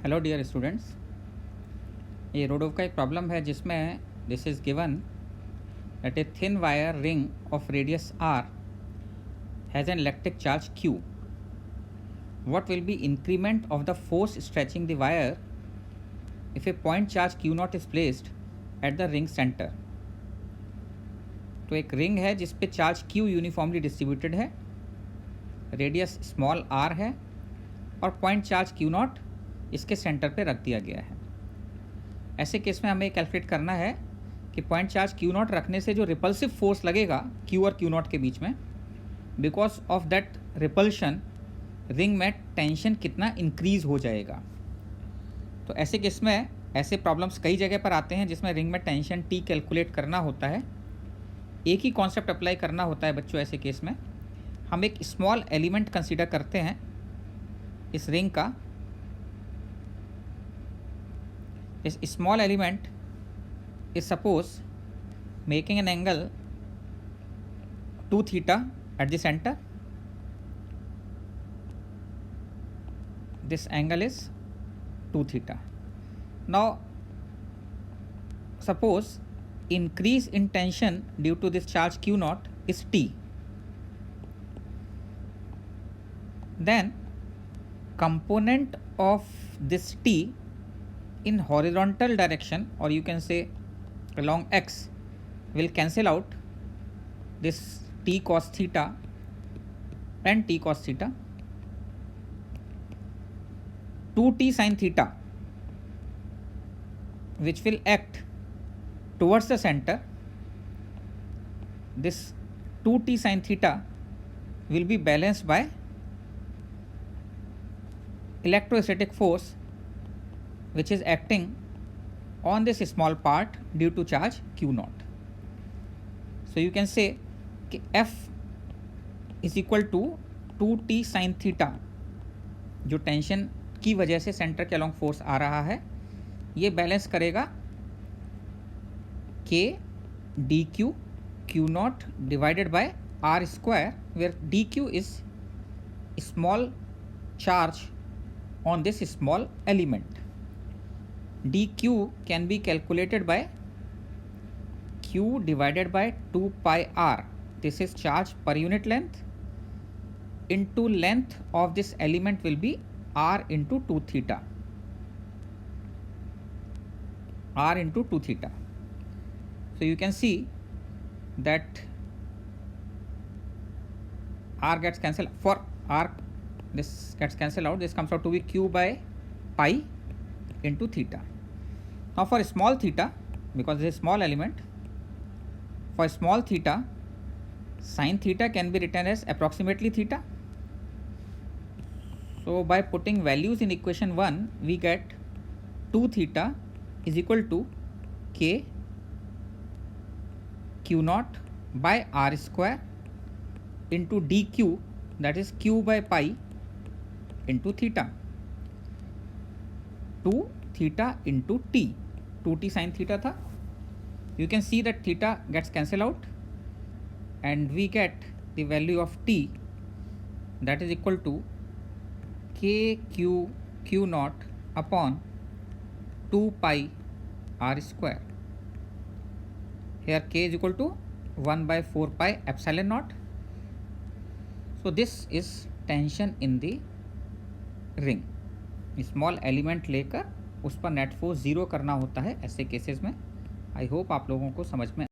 Hello dear students, ये रोडोव का एक प्रॉब्लम है जिसमें this is given that a thin wire ring of radius r has an electric charge q. What will be increment of the force stretching the wire if a point charge q naught is placed at the ring center? तो एक ring है जिस पे charge q uniformly distributed है, radius small r है और point charge q not इसके centre पे रख दिया गया है। ऐसे केस में हमें कैलकुलेट करना है कि पॉइंट चार्ज q नॉट रखने से जो रिपल्सिव फोर्स लगेगा q और q नॉट के बीच में, because of that repulsion ring में टेंशन कितना इंक्रीज हो जाएगा। तो ऐसे केस में ऐसे प्रॉब्लम्स कई जगह पर आते हैं जिसमें रिंग में टेंशन T कैलकुलेट करना होता है। एक ही कॉन्सेप्ट अप्लाई करना होता है बच्चों। ऐसे केस में हम एक स्मॉल एलिमेंट कंसीडर करते हैं इस रिंग का। This small element is suppose making an angle 2 theta at the center. This angle is 2 theta. Now suppose increase in tension due to this charge q naught is T. Then component of this T in horizontal direction, or you can say along x, will cancel out this T cos theta and T cos theta. 2T sin theta, which will act towards the center, this 2T sin theta will be balanced by electrostatic force which is acting on this small part due to charge q naught. So you can say कि F is equal to 2T sin theta, जो tension की वजह से centre के along force आ रहा है, ये balance करेगा K dq q naught divided by r square, where dq is small charge on this small element. dq can be calculated by q divided by 2 pi r. This is charge per unit length into length of this element will be r into 2 theta. r into 2 theta. So you can see that r gets cancelled. For r, this gets cancelled out. This comes out to be q by pi into theta. Now for small theta, because this is small element, for small theta, sin theta can be written as approximately theta. So by putting values in equation 1, we get 2 theta is equal to K q naught by r square into dq, that is q by pi into theta. 2 theta into t, 2t sin theta था. You can see that theta gets cancelled out and we get the value of t, that is equal to k q q naught upon 2 pi r square. Here k is equal to 1 by 4 pi epsilon naught. So this is tension in the ring. Small element लेकर उस पर net force zero करना होता है ऐसे cases में। I hope आप लोगों को समझ में